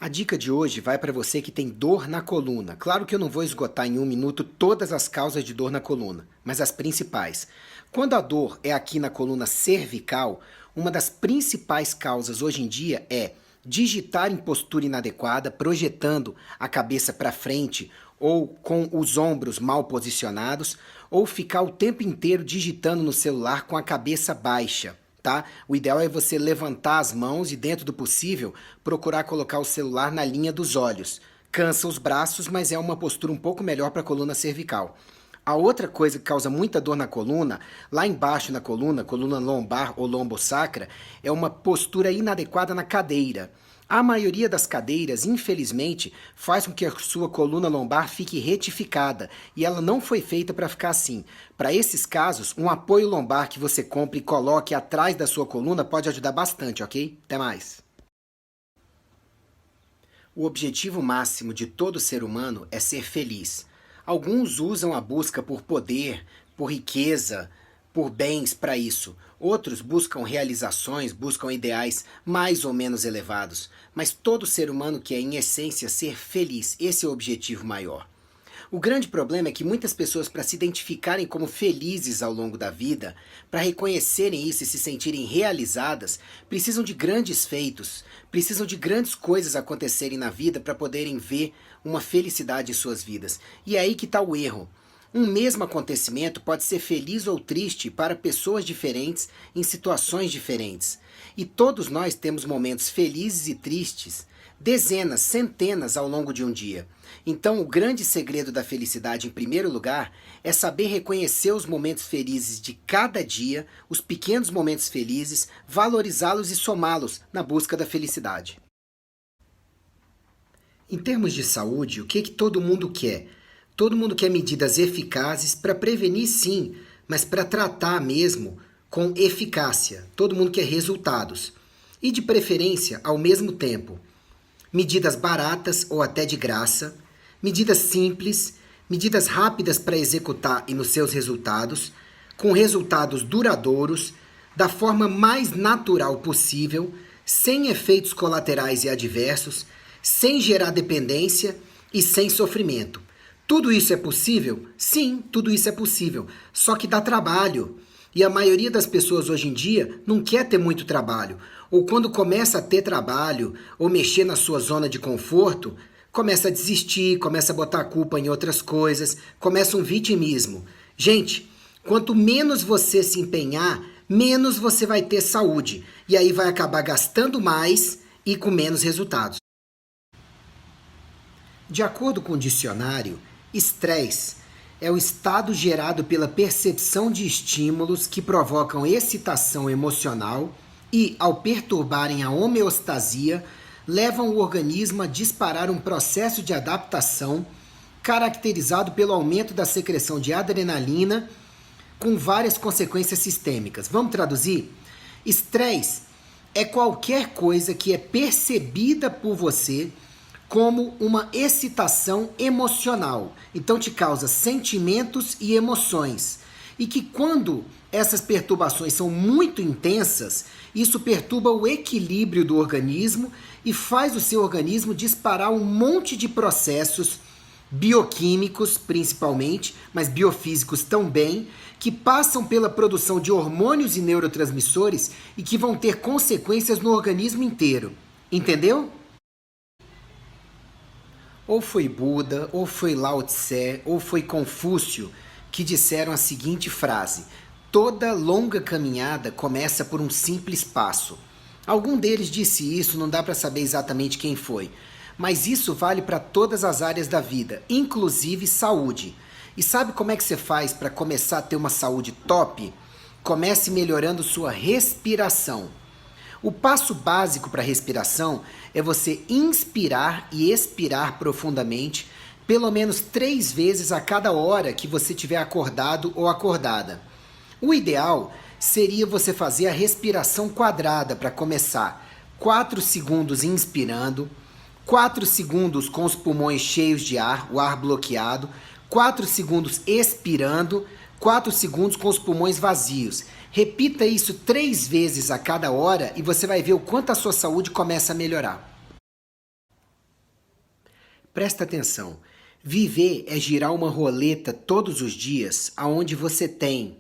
A dica de hoje vai para você que tem dor na coluna. Claro que eu não vou esgotar em um minuto todas as causas de dor na coluna, mas as principais. Quando a dor é aqui na coluna cervical, uma das principais causas hoje em dia é digitar em postura inadequada, projetando a cabeça para frente ou com os ombros mal posicionados, ou ficar o tempo inteiro digitando no celular com a cabeça baixa. Tá? O ideal é você levantar as mãos e, dentro do possível, procurar colocar o celular na linha dos olhos. Cansa os braços, mas é uma postura um pouco melhor para a coluna cervical. A outra coisa que causa muita dor na coluna, lá embaixo na coluna lombar ou lombosacra, é uma postura inadequada na cadeira. A maioria das cadeiras, infelizmente, faz com que a sua coluna lombar fique retificada e ela não foi feita para ficar assim. Para esses casos, um apoio lombar que você compre e coloque atrás da sua coluna pode ajudar bastante, ok? Até mais! O objetivo máximo de todo ser humano é ser feliz. Alguns usam a busca por poder, por riqueza, por bens para isso. Outros buscam realizações, buscam ideais mais ou menos elevados. Mas todo ser humano quer, em essência, ser feliz. Esse é o objetivo maior. O grande problema é que muitas pessoas, para se identificarem como felizes ao longo da vida, para reconhecerem isso e se sentirem realizadas, precisam de grandes feitos, precisam de grandes coisas acontecerem na vida para poderem ver uma felicidade em suas vidas. E é aí que está o erro. Um mesmo acontecimento pode ser feliz ou triste para pessoas diferentes em situações diferentes. E todos nós temos momentos felizes e tristes, dezenas, centenas ao longo de um dia. Então, o grande segredo da felicidade, em primeiro lugar, é saber reconhecer os momentos felizes de cada dia, os pequenos momentos felizes, valorizá-los e somá-los na busca da felicidade. Em termos de saúde, o que todo mundo quer? Todo mundo quer medidas eficazes para prevenir, sim, mas para tratar mesmo com eficácia. Todo mundo quer resultados. E de preferência, ao mesmo tempo. Medidas baratas ou até de graça, medidas simples, medidas rápidas para executar e nos seus resultados, com resultados duradouros, da forma mais natural possível, sem efeitos colaterais e adversos, sem gerar dependência e sem sofrimento. Tudo isso é possível? Sim, tudo isso é possível, só que dá trabalho. E a maioria das pessoas hoje em dia não quer ter muito trabalho. Ou quando começa a ter trabalho, ou mexer na sua zona de conforto, começa a desistir, começa a botar a culpa em outras coisas, começa um vitimismo. Gente, quanto menos você se empenhar, menos você vai ter saúde. E aí vai acabar gastando mais e com menos resultados. De acordo com o dicionário, estresse é o estado gerado pela percepção de estímulos que provocam excitação emocional e, ao perturbarem a homeostasia, levam o organismo a disparar um processo de adaptação caracterizado pelo aumento da secreção de adrenalina com várias consequências sistêmicas. Vamos traduzir? Estresse é qualquer coisa que é percebida por você como uma excitação emocional. Então te causa sentimentos e emoções. E que quando essas perturbações são muito intensas, isso perturba o equilíbrio do organismo e faz o seu organismo disparar um monte de processos bioquímicos, principalmente, mas biofísicos também, que passam pela produção de hormônios e neurotransmissores e que vão ter consequências no organismo inteiro. Entendeu? Ou foi Buda, ou foi Lao Tse, ou foi Confúcio que disseram a seguinte frase: toda longa caminhada começa por um simples passo. Algum deles disse isso, não dá para saber exatamente quem foi. Mas isso vale para todas as áreas da vida, inclusive saúde. E sabe como é que você faz para começar a ter uma saúde top? Comece melhorando sua respiração. O passo básico para a respiração é você inspirar e expirar profundamente, pelo menos 3 vezes a cada hora que você estiver acordado ou acordada. O ideal seria você fazer a respiração quadrada para começar. 4 segundos inspirando, 4 segundos com os pulmões cheios de ar, o ar bloqueado, 4 segundos expirando, 4 segundos com os pulmões vazios. Repita isso 3 vezes a cada hora e você vai ver o quanto a sua saúde começa a melhorar. Presta atenção. Viver é girar uma roleta todos os dias, aonde você tem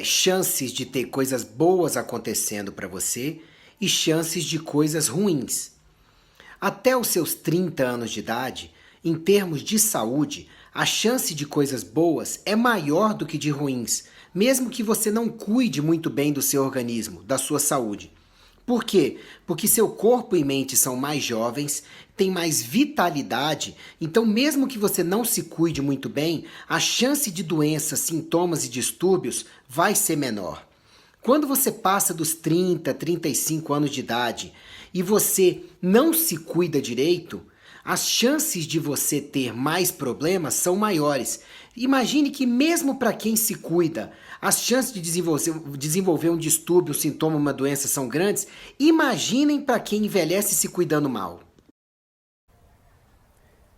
chances de ter coisas boas acontecendo para você e chances de coisas ruins. Até os seus 30 anos de idade, em termos de saúde, a chance de coisas boas é maior do que de ruins, mesmo que você não cuide muito bem do seu organismo, da sua saúde. Por quê? Porque seu corpo e mente são mais jovens, têm mais vitalidade, então mesmo que você não se cuide muito bem, a chance de doenças, sintomas e distúrbios vai ser menor. Quando você passa dos 30, 35 anos de idade e você não se cuida direito, as chances de você ter mais problemas são maiores. Imagine que mesmo para quem se cuida, as chances de desenvolver um distúrbio, um sintoma, uma doença são grandes. Imaginem para quem envelhece se cuidando mal.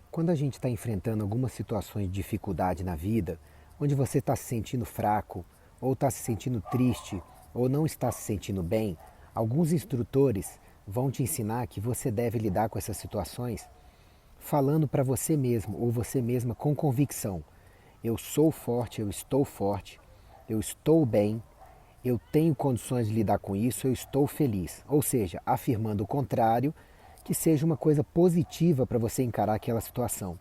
Quando a gente está enfrentando algumas situações de dificuldade na vida, onde você está se sentindo fraco, ou está se sentindo triste, ou não está se sentindo bem, alguns instrutores vão te ensinar que você deve lidar com essas situações falando para você mesmo ou você mesma com convicção. Eu sou forte, eu estou bem, eu tenho condições de lidar com isso, eu estou feliz. Ou seja, afirmando o contrário, que seja uma coisa positiva para você encarar aquela situação.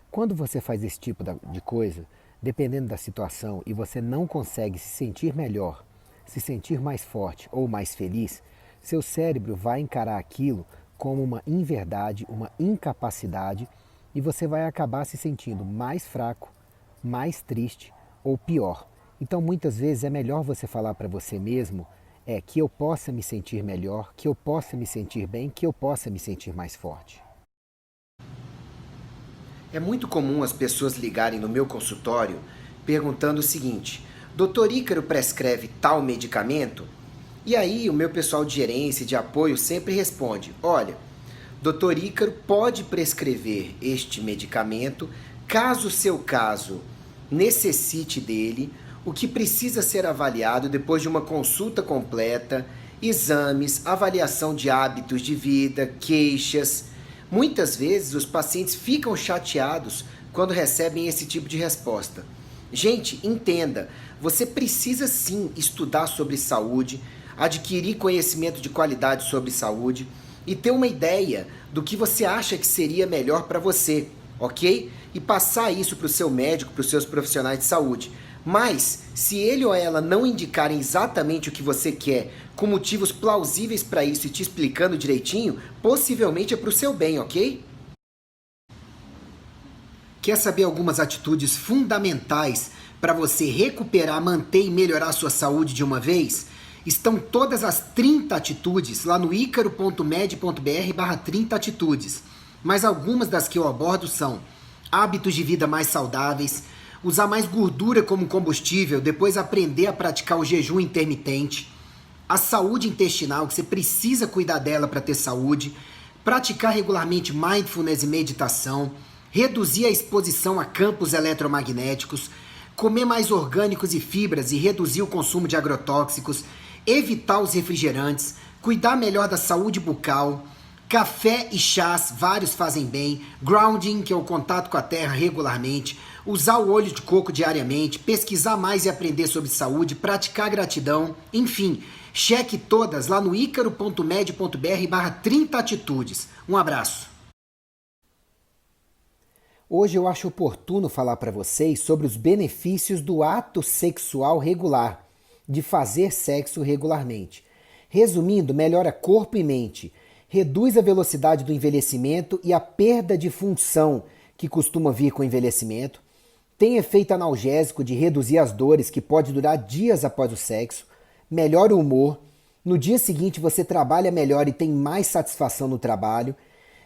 Quando você faz esse tipo de coisa, dependendo da situação, e você não consegue se sentir melhor, se sentir mais forte ou mais feliz, seu cérebro vai encarar aquilo como uma inverdade, uma incapacidade, e você vai acabar se sentindo mais fraco, mais triste ou pior. Então muitas vezes é melhor você falar para você mesmo que eu possa me sentir melhor, que eu possa me sentir bem, que eu possa me sentir mais forte. É muito comum as pessoas ligarem no meu consultório perguntando o seguinte: Dr. Ícaro prescreve tal medicamento? E aí o meu pessoal de gerência e de apoio sempre responde: olha, Dr. Ícaro pode prescrever este medicamento caso o seu caso necessite dele, o que precisa ser avaliado depois de uma consulta completa, exames, avaliação de hábitos de vida, queixas. Muitas vezes os pacientes ficam chateados quando recebem esse tipo de resposta. Gente, entenda, você precisa sim estudar sobre saúde, adquirir conhecimento de qualidade sobre saúde e ter uma ideia do que você acha que seria melhor para você, ok? E passar isso para o seu médico, para os seus profissionais de saúde. Mas, se ele ou ela não indicarem exatamente o que você quer, com motivos plausíveis para isso e te explicando direitinho, possivelmente é para o seu bem, ok? Quer saber algumas atitudes fundamentais para você recuperar, manter e melhorar a sua saúde de uma vez? Estão todas as 30 atitudes lá no icaro.med.br/30 atitudes. Mas algumas das que eu abordo são hábitos de vida mais saudáveis, usar mais gordura como combustível, depois aprender a praticar o jejum intermitente, a saúde intestinal, que você precisa cuidar dela para ter saúde, praticar regularmente mindfulness e meditação, reduzir a exposição a campos eletromagnéticos, comer mais orgânicos e fibras e reduzir o consumo de agrotóxicos, evitar os refrigerantes, cuidar melhor da saúde bucal, café e chás, vários fazem bem, grounding, que é o contato com a terra regularmente, usar o óleo de coco diariamente, pesquisar mais e aprender sobre saúde, praticar gratidão, enfim, cheque todas lá no icaro.med.br/30 atitudes. Um abraço. Hoje eu acho oportuno falar para vocês sobre os benefícios do ato sexual regular, de fazer sexo regularmente. Resumindo, melhora corpo e mente, reduz a velocidade do envelhecimento e a perda de função que costuma vir com o envelhecimento, tem efeito analgésico de reduzir as dores que pode durar dias após o sexo, melhora o humor, no dia seguinte você trabalha melhor e tem mais satisfação no trabalho,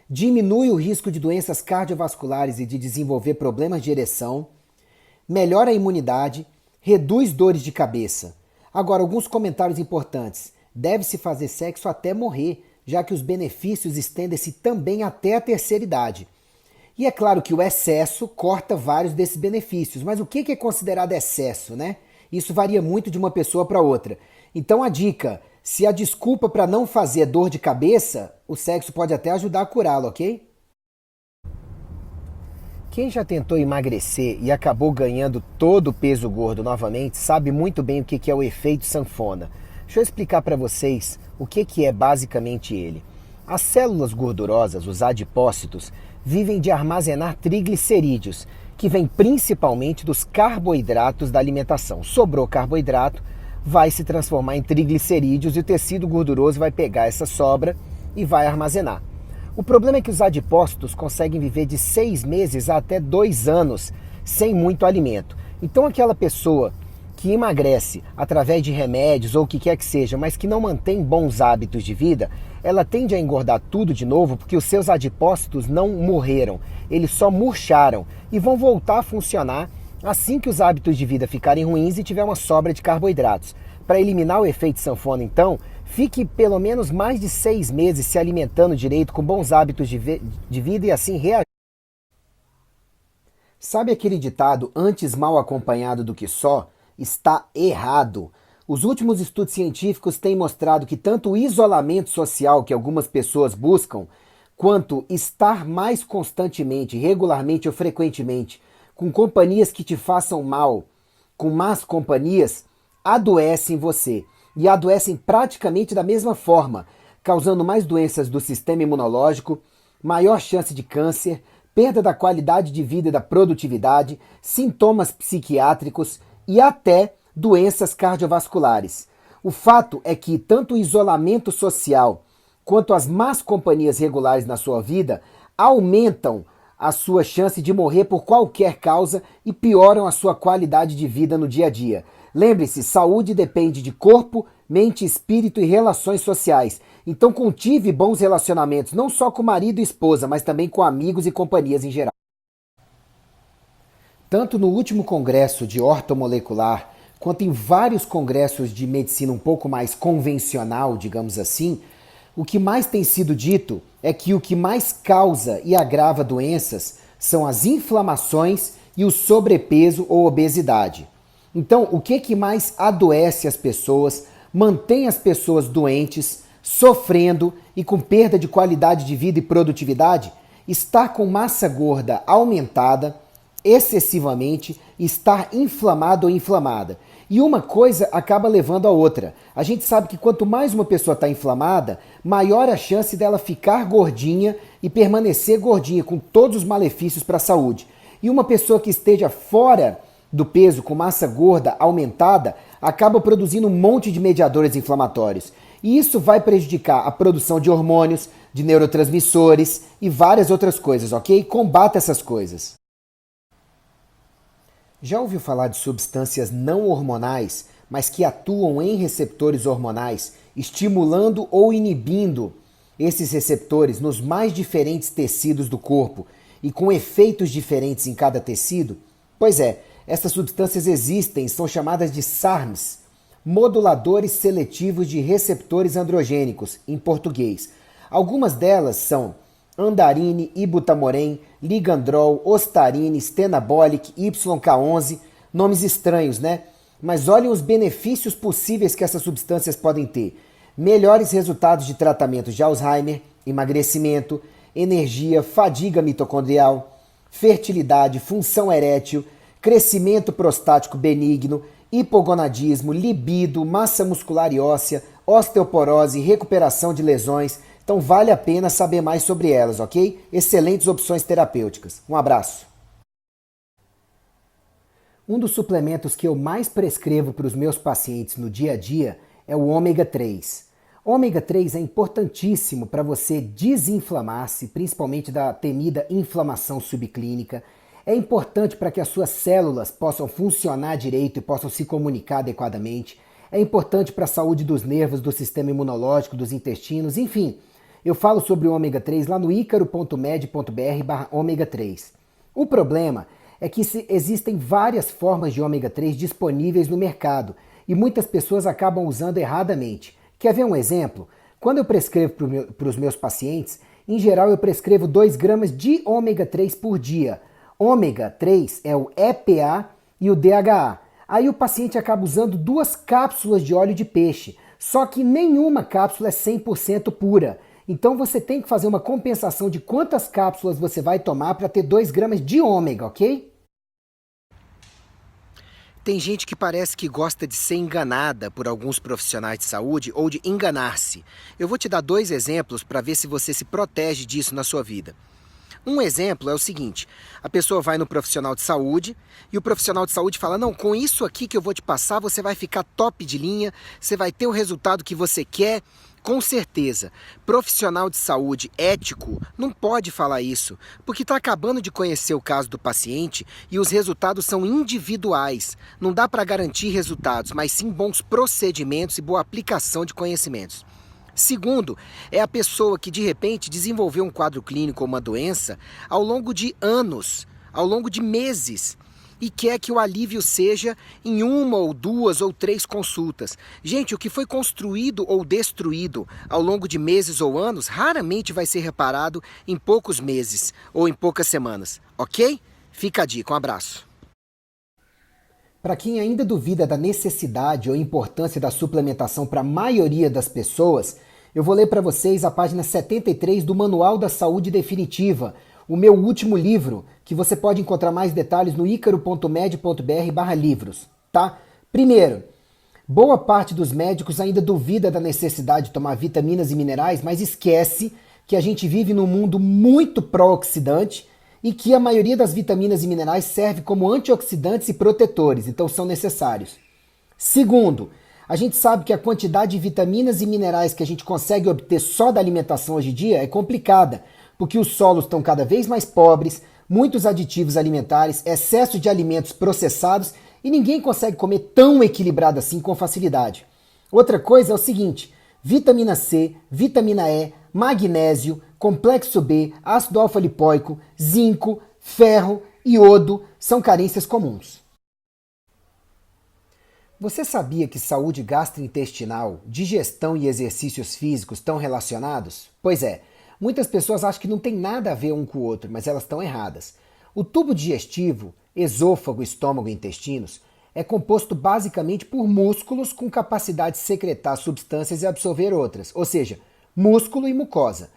diminui o risco de doenças cardiovasculares e de desenvolver problemas de ereção, melhora a imunidade, reduz dores de cabeça. Agora, alguns comentários importantes. Deve-se fazer sexo até morrer, já que os benefícios estendem-se também até a terceira idade. E é claro que o excesso corta vários desses benefícios, mas o que é considerado excesso, né? Isso varia muito de uma pessoa para outra. Então a dica, se a desculpa para não fazer é dor de cabeça, o sexo pode até ajudar a curá-lo, ok? Quem já tentou emagrecer e acabou ganhando todo o peso gordo novamente sabe muito bem o que é o efeito sanfona. Deixa eu explicar para vocês o que é basicamente ele. As células gordurosas, os adipócitos, vivem de armazenar triglicerídeos, que vêm principalmente dos carboidratos da alimentação. Sobrou carboidrato, vai se transformar em triglicerídeos e o tecido gorduroso vai pegar essa sobra e vai armazenar. O problema é que os adipócitos conseguem viver de 6 meses a até 2 anos sem muito alimento. Então aquela pessoa que emagrece através de remédios ou o que quer que seja, mas que não mantém bons hábitos de vida, ela tende a engordar tudo de novo porque os seus adipócitos não morreram, eles só murcharam e vão voltar a funcionar assim que os hábitos de vida ficarem ruins e tiver uma sobra de carboidratos. Para eliminar o efeito sanfona, então, fique pelo menos mais de 6 meses se alimentando direito, com bons hábitos de vida e assim reagir. Sabe aquele ditado, antes mal acompanhado do que só? Está errado. Os últimos estudos científicos têm mostrado que tanto o isolamento social que algumas pessoas buscam, quanto estar mais constantemente, regularmente ou frequentemente com companhias que te façam mal, com más companhias, adoecem você. E adoecem praticamente da mesma forma, causando mais doenças do sistema imunológico, maior chance de câncer, perda da qualidade de vida e da produtividade, sintomas psiquiátricos e até doenças cardiovasculares. O fato é que tanto o isolamento social quanto as más companhias regulares na sua vida aumentam a sua chance de morrer por qualquer causa e pioram a sua qualidade de vida no dia a dia. Lembre-se, saúde depende de corpo, mente, espírito e relações sociais. Então cultive bons relacionamentos, não só com marido e esposa, mas também com amigos e companhias em geral. Tanto no último congresso de ortomolecular, quanto em vários congressos de medicina um pouco mais convencional, digamos assim, o que mais tem sido dito é que o que mais causa e agrava doenças são as inflamações e o sobrepeso ou obesidade. Então, o que mais adoece as pessoas, mantém as pessoas doentes, sofrendo e com perda de qualidade de vida e produtividade? Estar com massa gorda aumentada excessivamente, estar inflamado ou inflamada. E uma coisa acaba levando a outra. A gente sabe que quanto mais uma pessoa está inflamada, maior a chance dela ficar gordinha e permanecer gordinha, com todos os malefícios para a saúde. E uma pessoa que esteja fora do peso, com massa gorda aumentada, acaba produzindo um monte de mediadores inflamatórios. E isso vai prejudicar a produção de hormônios, de neurotransmissores e várias outras coisas, ok? Combata essas coisas. Já ouviu falar de substâncias não hormonais, mas que atuam em receptores hormonais, estimulando ou inibindo esses receptores nos mais diferentes tecidos do corpo e com efeitos diferentes em cada tecido? Pois é, essas substâncias existem, são chamadas de SARMs, moduladores seletivos de receptores androgênicos, em português. Algumas delas são andarine, ibutamoren, ligandrol, ostarine, stenabolic, YK11, nomes estranhos, né? Mas olhem os benefícios possíveis que essas substâncias podem ter. Melhores resultados de tratamento de Alzheimer, emagrecimento, energia, fadiga mitocondrial, fertilidade, função erétil, crescimento prostático benigno, hipogonadismo, libido, massa muscular e óssea, osteoporose, recuperação de lesões. Então vale a pena saber mais sobre elas, ok? Excelentes opções terapêuticas. Um abraço. Um dos suplementos que eu mais prescrevo para os meus pacientes no dia a dia é o ômega 3. Ômega 3 é importantíssimo para você desinflamar-se, principalmente da temida inflamação subclínica. É importante para que as suas células possam funcionar direito e possam se comunicar adequadamente. É importante para a saúde dos nervos, do sistema imunológico, dos intestinos, enfim. Eu falo sobre o ômega 3 lá no icaro.med.br/ômega 3. O problema é que existem várias formas de ômega 3 disponíveis no mercado e muitas pessoas acabam usando erradamente. Quer ver um exemplo? Quando eu prescrevo para os meus pacientes, em geral eu prescrevo 2 gramas de ômega 3 por dia. Ômega 3 é o EPA e o DHA. Aí o paciente acaba usando 2 cápsulas de óleo de peixe, só que nenhuma cápsula é 100% pura. Então você tem que fazer uma compensação de quantas cápsulas você vai tomar para ter 2 gramas de ômega, ok? Tem gente que parece que gosta de ser enganada por alguns profissionais de saúde ou de enganar-se. Eu vou te dar 2 exemplos para ver se você se protege disso na sua vida. Um exemplo é o seguinte: a pessoa vai no profissional de saúde e o profissional de saúde fala: não, com isso aqui que eu vou te passar, você vai ficar top de linha, você vai ter o resultado que você quer. Com certeza, profissional de saúde ético não pode falar isso, porque está acabando de conhecer o caso do paciente e os resultados são individuais. Não dá para garantir resultados, mas sim bons procedimentos e boa aplicação de conhecimentos. Segundo, é a pessoa que de repente desenvolveu um quadro clínico ou uma doença ao longo de anos, ao longo de meses, e quer que o alívio seja em 1 ou 2 ou 3 consultas. Gente, o que foi construído ou destruído ao longo de meses ou anos raramente vai ser reparado em poucos meses ou em poucas semanas, ok? Fica a dica, um abraço. Para quem ainda duvida da necessidade ou importância da suplementação para a maioria das pessoas, eu vou ler para vocês a página 73 do Manual da Saúde Definitiva, o meu último livro, que você pode encontrar mais detalhes no icaro.med.br/livros, tá? Primeiro, boa parte dos médicos ainda duvida da necessidade de tomar vitaminas e minerais, mas esquece que a gente vive num mundo muito pró-oxidante e que a maioria das vitaminas e minerais serve como antioxidantes e protetores, então são necessários. Segundo, a gente sabe que a quantidade de vitaminas e minerais que a gente consegue obter só da alimentação hoje em dia é complicada, porque os solos estão cada vez mais pobres, muitos aditivos alimentares, excesso de alimentos processados e ninguém consegue comer tão equilibrado assim com facilidade. Outra coisa é o seguinte: vitamina C, vitamina E, magnésio, complexo B, ácido alfa-lipoico, zinco, ferro, iodo são carências comuns. Você sabia que saúde gastrointestinal, digestão e exercícios físicos estão relacionados? Pois é, muitas pessoas acham que não tem nada a ver um com o outro, mas elas estão erradas. O tubo digestivo, esôfago, estômago e intestinos, é composto basicamente por músculos com capacidade de secretar substâncias e absorver outras, ou seja, músculo e mucosa.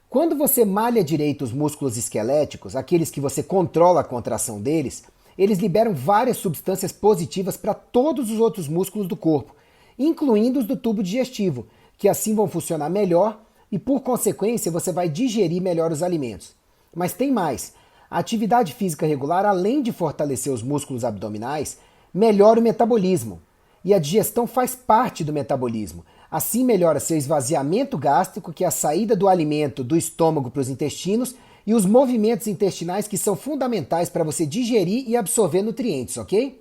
Quando você malha direito os músculos esqueléticos, aqueles que você controla a contração deles, eles liberam várias substâncias positivas para todos os outros músculos do corpo, incluindo os do tubo digestivo, que assim vão funcionar melhor e, por consequência, você vai digerir melhor os alimentos. Mas tem mais. A atividade física regular, além de fortalecer os músculos abdominais, melhora o metabolismo. E a digestão faz parte do metabolismo. Assim melhora seu esvaziamento gástrico, que é a saída do alimento do estômago para os intestinos, e os movimentos intestinais que são fundamentais para você digerir e absorver nutrientes, ok?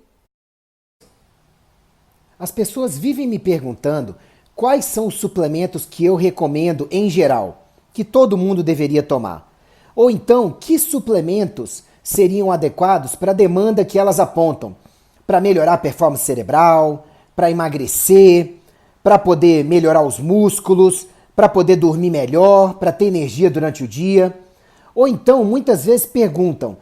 As pessoas vivem me perguntando quais são os suplementos que eu recomendo em geral, que todo mundo deveria tomar. Ou então, que suplementos seriam adequados para a demanda que elas apontam, para melhorar a performance cerebral, para emagrecer, para poder melhorar os músculos, para poder dormir melhor, para ter energia durante o dia. Ou então, muitas vezes perguntam,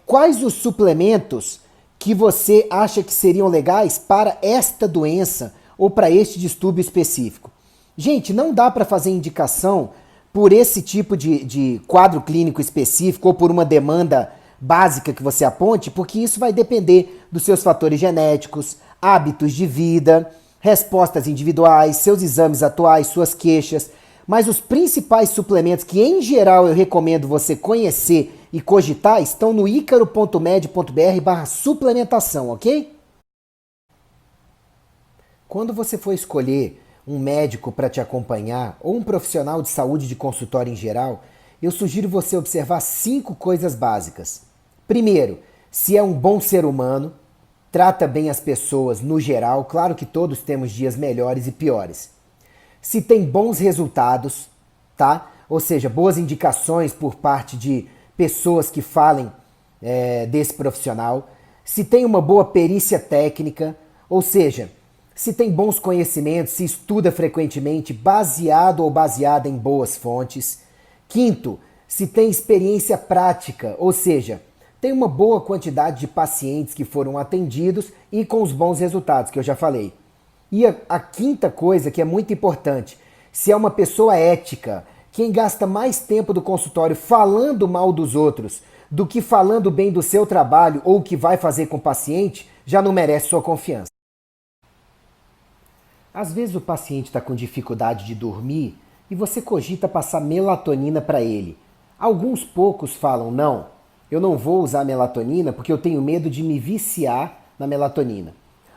quais os suplementos que você acha que seriam legais para esta doença ou para este distúrbio específico? Gente, não dá para fazer indicação por esse tipo de quadro clínico específico ou por uma demanda básica que você aponte, porque isso vai depender dos seus fatores genéticos, hábitos de vida, respostas individuais, seus exames atuais, suas queixas. Mas os principais suplementos que, em geral, eu recomendo você conhecer e cogitar estão no icaro.med.br/suplementação, ok? Quando você for escolher um médico para te acompanhar ou um profissional de saúde de consultório em geral, eu sugiro você observar 5 coisas básicas. Primeiro, se é um bom ser humano, trata bem as pessoas no geral, claro que todos temos dias melhores e piores. Se tem bons resultados, tá? Ou seja, boas indicações por parte de pessoas que falem desse profissional. Se tem uma boa perícia técnica, ou seja, se tem bons conhecimentos, se estuda frequentemente, baseado ou baseada em boas fontes. Quinto, se tem experiência prática, ou seja, tem uma boa quantidade de pacientes que foram atendidos e com os bons resultados que eu já falei. E a quinta coisa que é muito importante, se é uma pessoa ética, Quem gasta mais tempo do consultório falando mal dos outros do que falando bem do seu trabalho ou o que vai fazer com o paciente, já não merece sua confiança. Às vezes o paciente está com dificuldade de dormir e você cogita passar melatonina para ele. Alguns poucos falam, não, eu não vou usar melatonina porque eu tenho medo de me viciar na melatonina.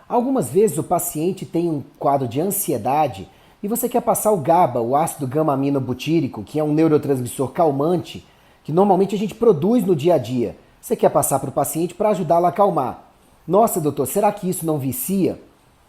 Algumas vezes o paciente tem um quadro de ansiedade e você quer passar o GABA, o ácido gama-aminobutírico, que é um neurotransmissor calmante, que normalmente a gente produz no dia a dia. Você quer passar para o paciente para ajudá-lo a acalmar. Nossa, doutor, será que isso não vicia?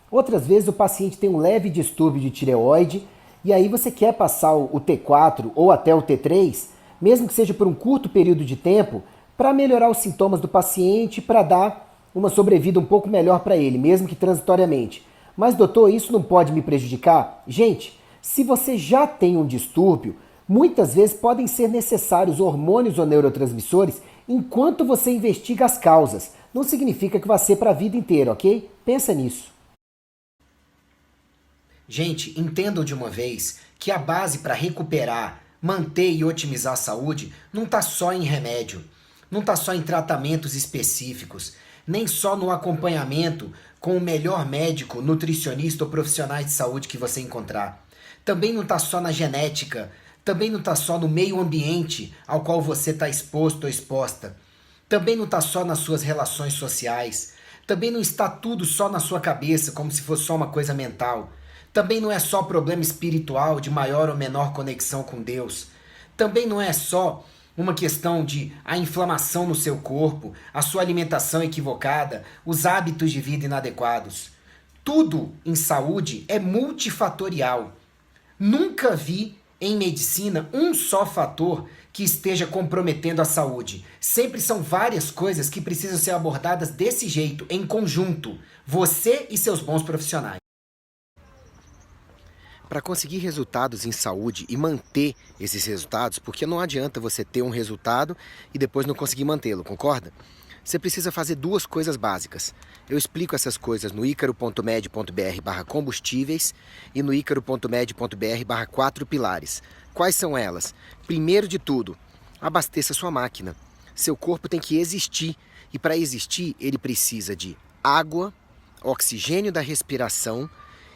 Outras vezes o paciente tem um leve distúrbio de tireoide e aí você quer passar o T4 ou até o T3, mesmo que seja por um curto período de tempo, para melhorar os sintomas do paciente, para dar uma sobrevida um pouco melhor para ele, mesmo que transitoriamente. Mas doutor, isso não pode me prejudicar? Gente, se você já tem um distúrbio, muitas vezes podem ser necessários hormônios ou neurotransmissores enquanto você investiga as causas. Não significa que vai ser para a vida inteira, ok? Pensa nisso. Gente, entendam de uma vez que a base para recuperar, manter e otimizar a saúde não está só em remédio, não está só em tratamentos específicos, nem só no acompanhamento com o melhor médico, nutricionista ou profissionais de saúde que você encontrar. Também não está só na genética, também não está só no meio ambiente ao qual você está exposto ou exposta. Também não está só nas suas relações sociais. Também não está tudo só na sua cabeça, como se fosse só uma coisa mental. Também não é só problema espiritual de maior ou menor conexão com Deus. Também não é só uma questão de a inflamação no seu corpo, a sua alimentação equivocada, os hábitos de vida inadequados. Tudo em saúde é multifatorial. Nunca vi em medicina um só fator que esteja comprometendo a saúde. Sempre são várias coisas que precisam ser abordadas desse jeito, em conjunto. Você e seus bons profissionais. Para conseguir resultados em saúde e manter esses resultados, porque não adianta você ter um resultado e depois não conseguir mantê-lo, concorda? Você precisa fazer duas coisas básicas. Eu explico essas coisas no icaro.med.br/combustíveis e no icaro.med.br/4 pilares. Quais são elas? Primeiro de tudo, abasteça sua máquina. Seu corpo tem que existir e para existir ele precisa de água, oxigênio da respiração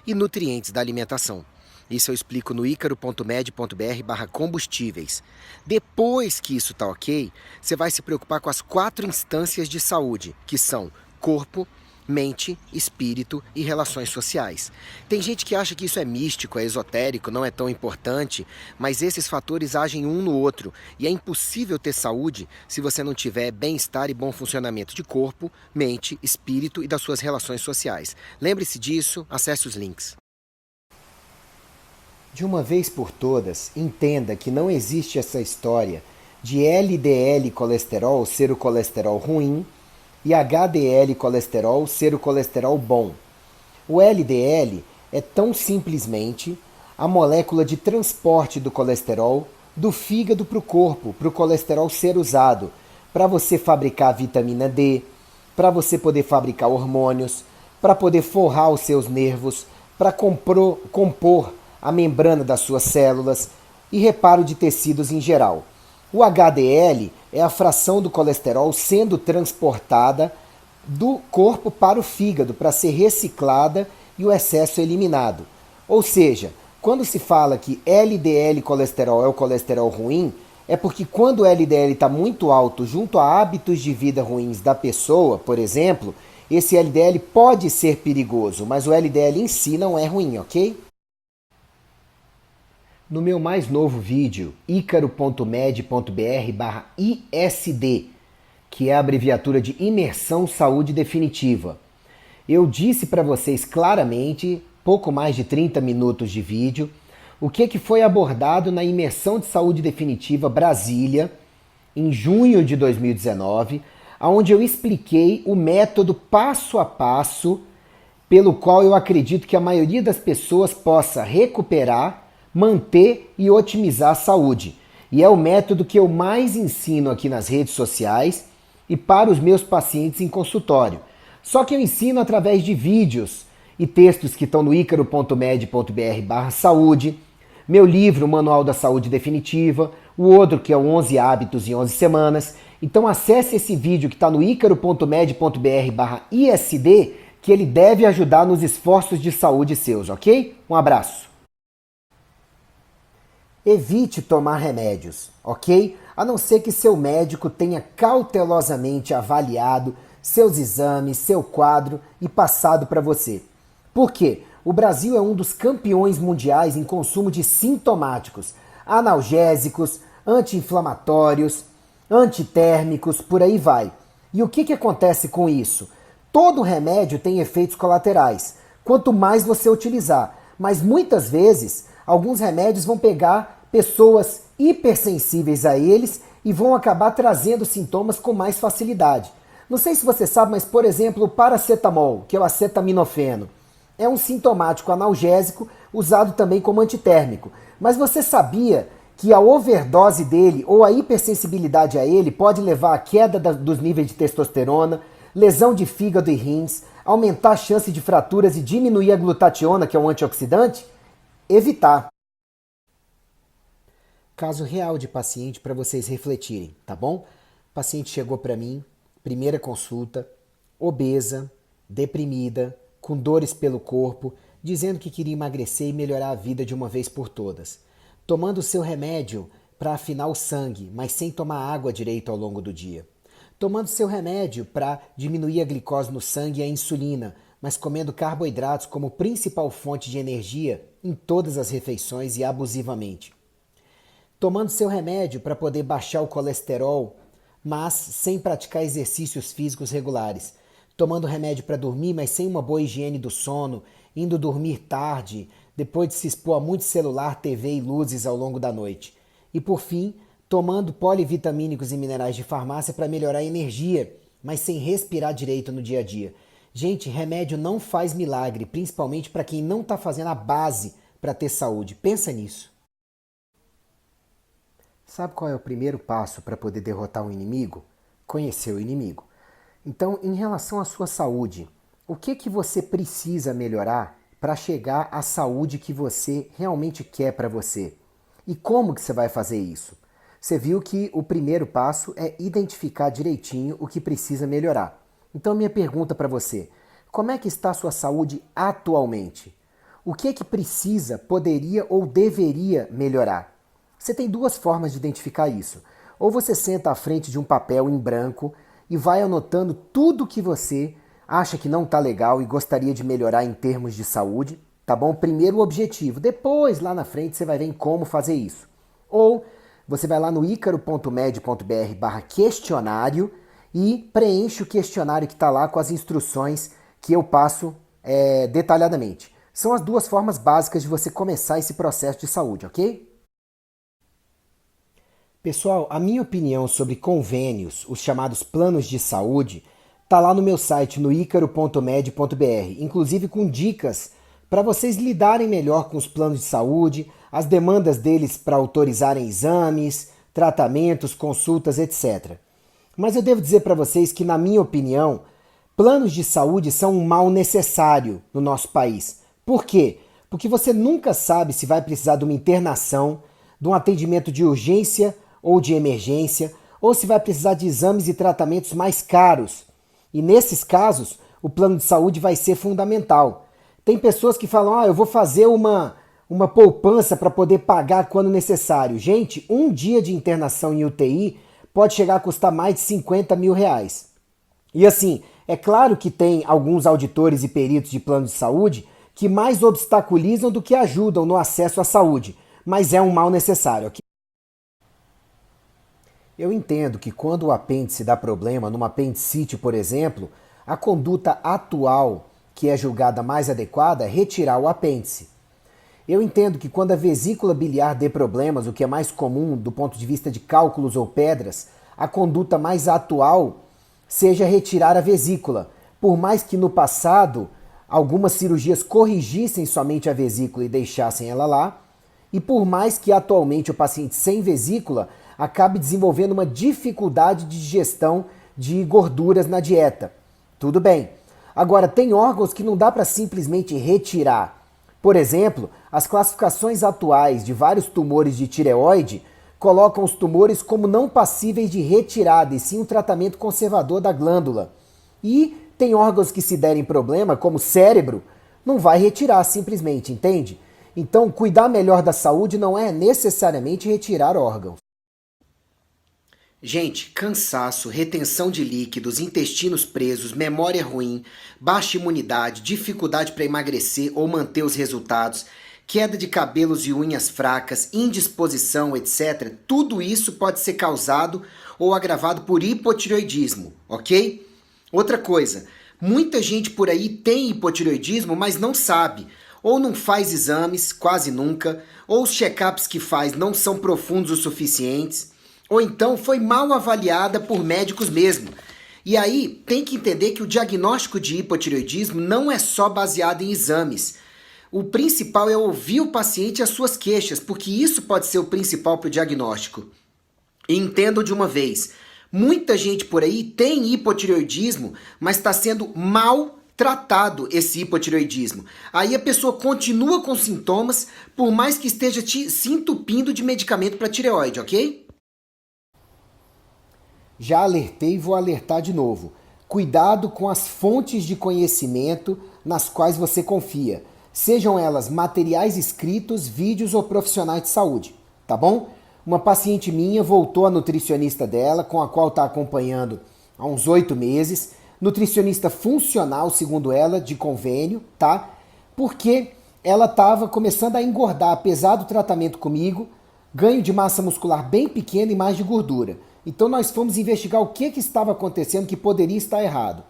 e nutrientes da alimentação. Isso eu explico no icaro.med.br/combustíveis. Depois que isso está ok, você vai se preocupar com as 4 instâncias de saúde, que são corpo, mente, espírito e relações sociais. Tem gente que acha que isso é místico, é esotérico, não é tão importante, mas esses fatores agem um no outro e é impossível ter saúde se você não tiver bem-estar e bom funcionamento de corpo, mente, espírito e das suas relações sociais. Lembre-se disso, acesse os links. De uma vez por todas, entenda que não existe essa história de LDL colesterol ser o colesterol ruim e HDL colesterol ser o colesterol bom. O LDL é tão simplesmente a molécula de transporte do colesterol do fígado para o corpo, para o colesterol ser usado para você fabricar vitamina D, para você poder fabricar hormônios, para poder forrar os seus nervos, para compor a membrana das suas células e reparo de tecidos em geral. O HDL é a fração do colesterol sendo transportada do corpo para o fígado para ser reciclada e o excesso eliminado. Ou seja, quando se fala que LDL colesterol é o colesterol ruim, é porque quando o LDL está muito alto junto a hábitos de vida ruins da pessoa, por exemplo, esse LDL pode ser perigoso, mas o LDL em si não é ruim, ok? No meu mais novo vídeo, icaro.med.br/ISD, que é a abreviatura de Imersão Saúde Definitiva, eu disse para vocês claramente, pouco mais de 30 minutos de vídeo, o que foi abordado na Imersão de Saúde Definitiva Brasília, em junho de 2019, onde eu expliquei o método passo a passo pelo qual eu acredito que a maioria das pessoas possa recuperar, manter e otimizar a saúde. E é o método que eu mais ensino aqui nas redes sociais e para os meus pacientes em consultório. Só que eu ensino através de vídeos e textos que estão no icaro.med.br/saúde, meu livro, o Manual da Saúde Definitiva, o outro que é o 11 Hábitos em 11 Semanas. Então acesse esse vídeo que está no icaro.med.br/ISD, que ele deve ajudar nos esforços de saúde seus, ok? Um abraço. Evite tomar remédios, ok? A não ser que seu médico tenha cautelosamente avaliado seus exames, seu quadro e passado para você. Por quê? O Brasil é um dos campeões mundiais em consumo de sintomáticos, analgésicos, anti-inflamatórios, antitérmicos, por aí vai. E o que acontece com isso? Todo remédio tem efeitos colaterais, quanto mais você utilizar. Mas muitas vezes, alguns remédios vão pegar pessoas hipersensíveis a eles e vão acabar trazendo sintomas com mais facilidade. Não sei se você sabe, mas, por exemplo, o paracetamol, que é o acetaminofeno, é um sintomático analgésico usado também como antitérmico. Mas você sabia que a overdose dele ou a hipersensibilidade a ele pode levar à queda dos níveis de testosterona, lesão de fígado e rins, aumentar a chance de fraturas e diminuir a glutationa, que é um antioxidante? Evitar. Caso real de paciente para vocês refletirem, tá bom? O paciente chegou para mim, primeira consulta, obesa, deprimida, com dores pelo corpo, dizendo que queria emagrecer e melhorar a vida de uma vez por todas. Tomando o seu remédio para afinar o sangue, mas sem tomar água direito ao longo do dia. Tomando seu remédio para diminuir a glicose no sangue e a insulina, mas comendo carboidratos como principal fonte de energia em todas as refeições e abusivamente. Tomando seu remédio para poder baixar o colesterol, mas sem praticar exercícios físicos regulares. Tomando remédio para dormir, mas sem uma boa higiene do sono, indo dormir tarde, depois de se expor a muito celular, TV e luzes ao longo da noite. E por fim, tomando polivitamínicos e minerais de farmácia para melhorar a energia, mas sem respirar direito no dia a dia. Gente, remédio não faz milagre, principalmente para quem não está fazendo a base para ter saúde. Pensa nisso. Sabe qual é o primeiro passo para poder derrotar um inimigo? Conhecer o inimigo. Então, em relação à sua saúde, o que você precisa melhorar para chegar à saúde que você realmente quer para você? E como que você vai fazer isso? Você viu que o primeiro passo é identificar direitinho o que precisa melhorar. Então, minha pergunta para você, como é que está a sua saúde atualmente? O que precisa, poderia ou deveria melhorar? Você tem duas formas de identificar isso. Ou você senta à frente de um papel em branco e vai anotando tudo que você acha que não está legal e gostaria de melhorar em termos de saúde, tá bom? Primeiro o objetivo, depois lá na frente você vai ver em como fazer isso. Ou você vai lá no icaro.med.br/questionário e preenche o questionário que está lá com as instruções que eu passo detalhadamente. São as duas formas básicas de você começar esse processo de saúde, ok? Pessoal, a minha opinião sobre convênios, os chamados planos de saúde, está lá no meu site, no icaro.med.br, inclusive com dicas para vocês lidarem melhor com os planos de saúde, as demandas deles para autorizarem exames, tratamentos, consultas, etc. Mas eu devo dizer para vocês que, na minha opinião, planos de saúde são um mal necessário no nosso país. Por quê? Porque você nunca sabe se vai precisar de uma internação, de um atendimento de urgência ou de emergência, ou se vai precisar de exames e tratamentos mais caros. E nesses casos, o plano de saúde vai ser fundamental. Tem pessoas que falam, eu vou fazer uma poupança para poder pagar quando necessário. Gente, um dia de internação em UTI pode chegar a custar mais de 50 mil reais. E assim, é claro que tem alguns auditores e peritos de plano de saúde que mais obstaculizam do que ajudam no acesso à saúde, mas é um mal necessário, ok? Eu entendo que quando o apêndice dá problema, numa apendicite, por exemplo, a conduta atual, que é julgada mais adequada, é retirar o apêndice. Eu entendo que quando a vesícula biliar dê problemas, o que é mais comum do ponto de vista de cálculos ou pedras, a conduta mais atual seja retirar a vesícula, por mais que no passado algumas cirurgias corrigissem somente a vesícula e deixassem ela lá, e por mais que atualmente o paciente sem vesícula acabe desenvolvendo uma dificuldade de digestão de gorduras na dieta. Tudo bem. Agora, tem órgãos que não dá para simplesmente retirar. Por exemplo, as classificações atuais de vários tumores de tireoide colocam os tumores como não passíveis de retirada, e sim um tratamento conservador da glândula. E tem órgãos que, se derem problema, como o cérebro, não vai retirar simplesmente, entende? Então, cuidar melhor da saúde não é necessariamente retirar órgãos. Gente, cansaço, retenção de líquidos, intestinos presos, memória ruim, baixa imunidade, dificuldade para emagrecer ou manter os resultados, queda de cabelos e unhas fracas, indisposição, etc. Tudo isso pode ser causado ou agravado por hipotireoidismo, ok? Outra coisa, muita gente por aí tem hipotireoidismo, mas não sabe. Ou não faz exames, quase nunca, ou os check-ups que faz não são profundos o suficientes, ou então foi mal avaliada por médicos mesmo. E aí tem que entender que o diagnóstico de hipotireoidismo não é só baseado em exames. O principal é ouvir o paciente e as suas queixas, porque isso pode ser o principal para o diagnóstico. E entendo de uma vez, muita gente por aí tem hipotireoidismo, mas está sendo mal tratado esse hipotireoidismo. Aí a pessoa continua com sintomas, por mais que esteja se entupindo de medicamento para tireoide, ok? Já alertei e vou alertar de novo. Cuidado com as fontes de conhecimento nas quais você confia. Sejam elas materiais escritos, vídeos ou profissionais de saúde, tá bom? Uma paciente minha voltou à nutricionista dela, com a qual está acompanhando há uns 8 meses. Nutricionista funcional, segundo ela, de convênio, tá? Porque ela estava começando a engordar, apesar do tratamento comigo, ganho de massa muscular bem pequeno e mais de gordura. Então nós fomos investigar o que estava acontecendo que poderia estar errado.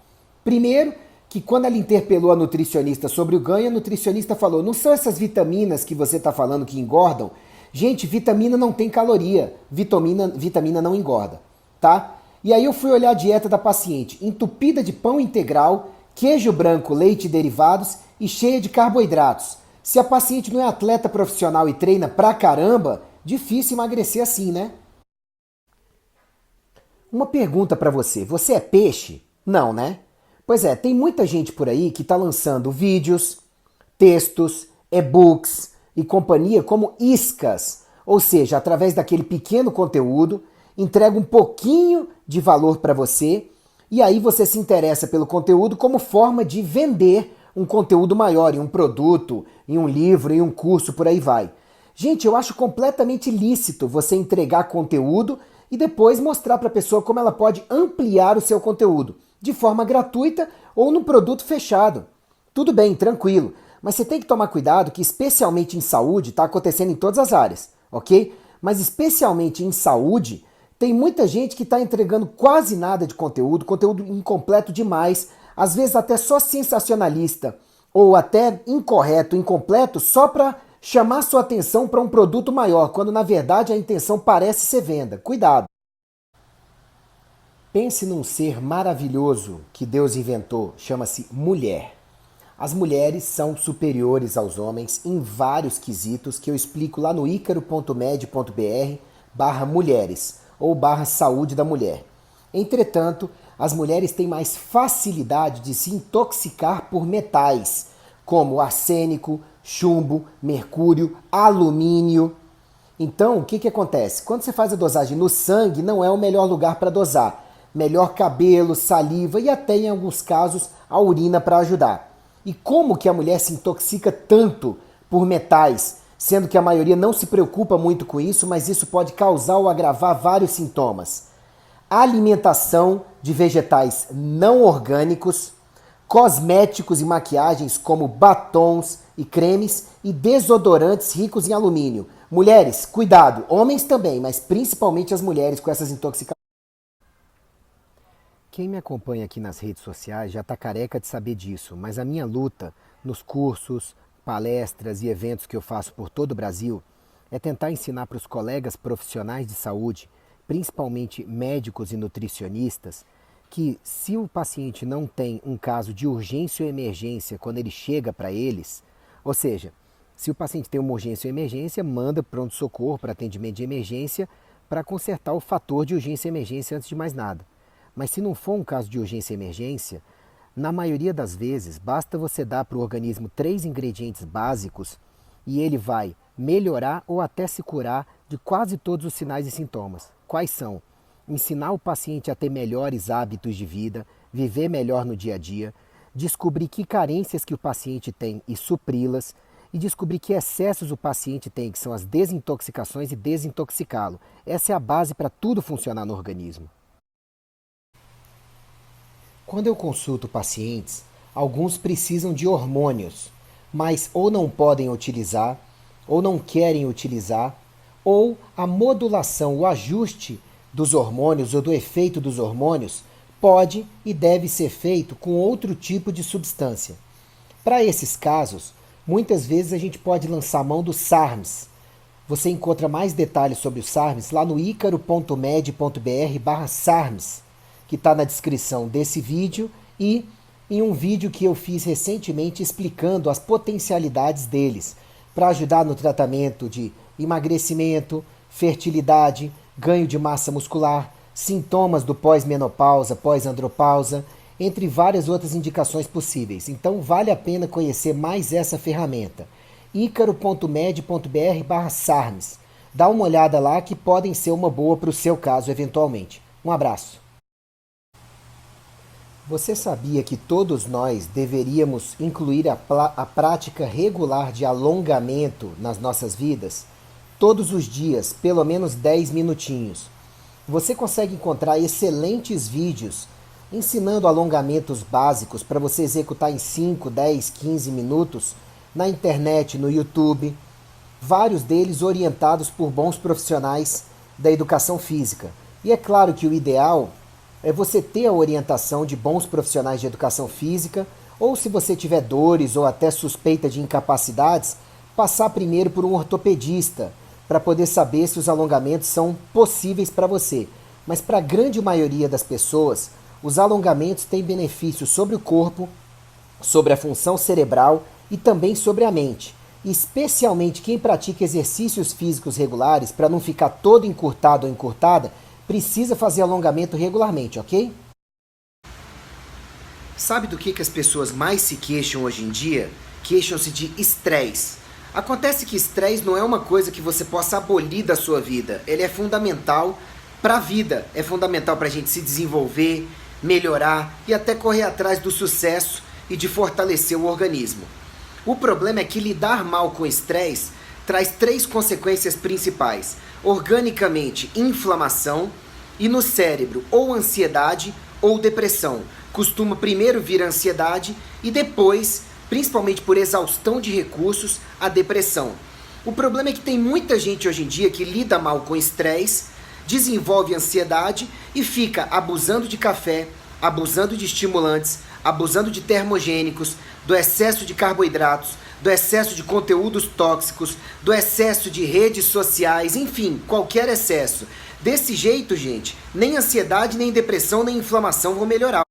Primeiro, que quando ela interpelou a nutricionista sobre o ganho, a nutricionista falou, não são essas vitaminas que você está falando que engordam? Gente, vitamina não tem caloria, vitamina não engorda, tá? E aí eu fui olhar a dieta da paciente, entupida de pão integral, queijo branco, leite e derivados e cheia de carboidratos. Se a paciente não é atleta profissional e treina pra caramba, difícil emagrecer assim, né? Uma pergunta pra você, você é peixe? Não, né? Pois é, tem muita gente por aí que está lançando vídeos, textos, e-books e companhia como iscas, ou seja, através daquele pequeno conteúdo, entrega um pouquinho de valor para você e aí você se interessa pelo conteúdo como forma de vender um conteúdo maior em um produto, em um livro, em um curso, por aí vai. Gente, eu acho completamente lícito você entregar conteúdo e depois mostrar para a pessoa como ela pode ampliar o seu conteúdo, de forma gratuita ou no produto fechado. Tudo bem, tranquilo, mas você tem que tomar cuidado que especialmente em saúde, está acontecendo em todas as áreas, ok? Mas especialmente em saúde, tem muita gente que está entregando quase nada de conteúdo, conteúdo incompleto demais, às vezes até só sensacionalista, ou até incorreto, incompleto, só para chamar sua atenção para um produto maior, quando na verdade a intenção parece ser venda. Cuidado! Pense num ser maravilhoso que Deus inventou, chama-se mulher. As mulheres são superiores aos homens em vários quesitos que eu explico lá no icaro.med.br/mulheres ou /saúde da mulher. Entretanto, as mulheres têm mais facilidade de se intoxicar por metais, como arsênico, chumbo, mercúrio, alumínio. Então, o que acontece? Quando você faz a dosagem no sangue, não é o melhor lugar para dosar. Melhor cabelo, saliva e até em alguns casos a urina para ajudar. E como que a mulher se intoxica tanto por metais, sendo que a maioria não se preocupa muito com isso, mas isso pode causar ou agravar vários sintomas. Alimentação de vegetais não orgânicos, cosméticos e maquiagens como batons e cremes e desodorantes ricos em alumínio. Mulheres, cuidado, homens também, mas principalmente as mulheres com essas intoxicações. Quem me acompanha aqui nas redes sociais já está careca de saber disso, mas a minha luta nos cursos, palestras e eventos que eu faço por todo o Brasil é tentar ensinar para os colegas profissionais de saúde, principalmente médicos e nutricionistas, que se o paciente não tem um caso de urgência ou emergência quando ele chega para eles, ou seja, se o paciente tem uma urgência ou emergência, manda pronto-socorro para atendimento de emergência para consertar o fator de urgência e emergência antes de mais nada. Mas se não for um caso de urgência e emergência, Na maioria das vezes, basta você dar para o organismo 3 ingredientes básicos e ele vai melhorar ou até se curar de quase todos os sinais e sintomas. Quais são? Ensinar o paciente a ter melhores hábitos de vida, viver melhor no dia a dia, descobrir que carências que o paciente tem e supri-las, e descobrir que excessos o paciente tem, que são as desintoxicações, e desintoxicá-lo. Essa é a base para tudo funcionar no organismo. Quando eu consulto pacientes, alguns precisam de hormônios, mas ou não podem utilizar, ou não querem utilizar, ou a modulação, o ajuste dos hormônios ou do efeito dos hormônios pode e deve ser feito com outro tipo de substância. Para esses casos, muitas vezes a gente pode lançar mão do SARMs. Você encontra mais detalhes sobre o SARMs lá no icaro.med.br/SARMs, que está na descrição desse vídeo e em um vídeo que eu fiz recentemente explicando as potencialidades deles para ajudar no tratamento de emagrecimento, fertilidade, ganho de massa muscular, sintomas do pós-menopausa, pós-andropausa, entre várias outras indicações possíveis. Então vale a pena conhecer mais essa ferramenta. icaro.med.br/SARMs. Dá uma olhada lá que podem ser uma boa para o seu caso eventualmente. Um abraço. Você sabia que todos nós deveríamos incluir a prática regular de alongamento nas nossas vidas? Todos os dias, pelo menos 10 minutinhos. Você consegue encontrar excelentes vídeos ensinando alongamentos básicos para você executar em 5, 10, 15 minutos na internet, no YouTube. Vários deles orientados por bons profissionais da educação física. E é claro que o ideal é você ter a orientação de bons profissionais de educação física, ou se você tiver dores ou até suspeita de incapacidades, passar primeiro por um ortopedista para poder saber se os alongamentos são possíveis para você. Mas para a grande maioria das pessoas, os alongamentos têm benefícios sobre o corpo, sobre a função cerebral e também sobre a mente. E especialmente quem pratica exercícios físicos regulares, para não ficar todo encurtado ou encurtada, precisa fazer alongamento regularmente, ok? Sabe do que as pessoas mais se queixam hoje em dia? Queixam-se de estresse. Acontece que estresse não é uma coisa que você possa abolir da sua vida. Ele é fundamental para a vida. É fundamental para a gente se desenvolver, melhorar e até correr atrás do sucesso e de fortalecer o organismo. O problema é que lidar mal com estresse traz 3 consequências principais. Organicamente, inflamação, e no cérebro, ou ansiedade ou depressão. Costuma primeiro vir a ansiedade e depois, principalmente por exaustão de recursos, a depressão. O problema é que tem muita gente hoje em dia que lida mal com estresse, desenvolve ansiedade e fica abusando de café, abusando de estimulantes, abusando de termogênicos, do excesso de carboidratos, do excesso de conteúdos tóxicos, do excesso de redes sociais, enfim, qualquer excesso. Desse jeito, gente, nem ansiedade, nem depressão, nem inflamação vão melhorar.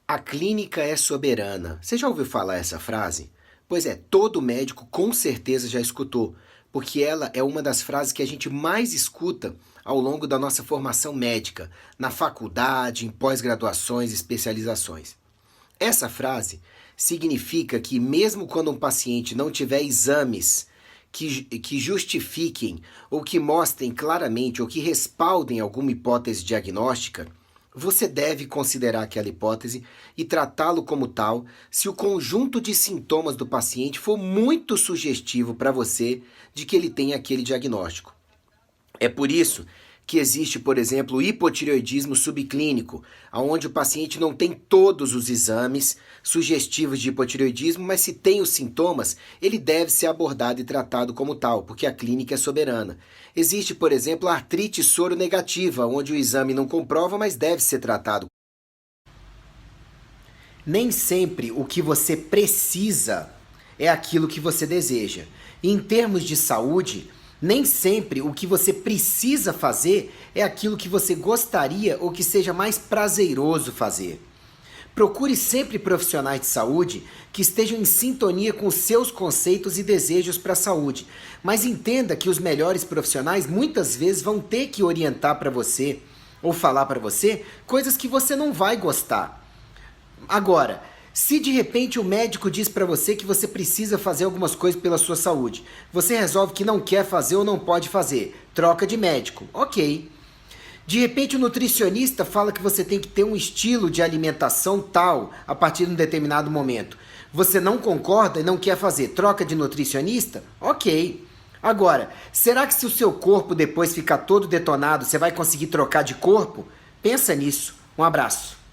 A clínica é soberana. Você já ouviu falar essa frase? Pois é, todo médico com certeza já escutou, porque ela é uma das frases que a gente mais escuta ao longo da nossa formação médica, na faculdade, em pós-graduações e especializações. Essa frase significa que mesmo quando um paciente não tiver exames que justifiquem ou que mostrem claramente ou que respaldem alguma hipótese diagnóstica, você deve considerar aquela hipótese e tratá-lo como tal se o conjunto de sintomas do paciente for muito sugestivo para você de que ele tem aquele diagnóstico. É por isso que existe, por exemplo, o hipotireoidismo subclínico, onde o paciente não tem todos os exames sugestivos de hipotireoidismo, mas se tem os sintomas, ele deve ser abordado e tratado como tal, porque a clínica é soberana. Existe, por exemplo, a artrite soronegativa, onde o exame não comprova, mas deve ser tratado. Nem sempre o que você precisa é aquilo que você deseja. E em termos de saúde, nem sempre o que você precisa fazer é aquilo que você gostaria ou que seja mais prazeroso fazer. Procure sempre profissionais de saúde que estejam em sintonia com os seus conceitos e desejos para a saúde. Mas entenda que os melhores profissionais muitas vezes vão ter que orientar para você ou falar para você coisas que você não vai gostar. Agora, se de repente o médico diz para você que você precisa fazer algumas coisas pela sua saúde, você resolve que não quer fazer ou não pode fazer, troca de médico, ok. De repente o nutricionista fala que você tem que ter um estilo de alimentação tal a partir de um determinado momento. Você não concorda e não quer fazer, troca de nutricionista? Ok. Agora, será que se o seu corpo depois ficar todo detonado, você vai conseguir trocar de corpo? Pensa nisso. Um abraço.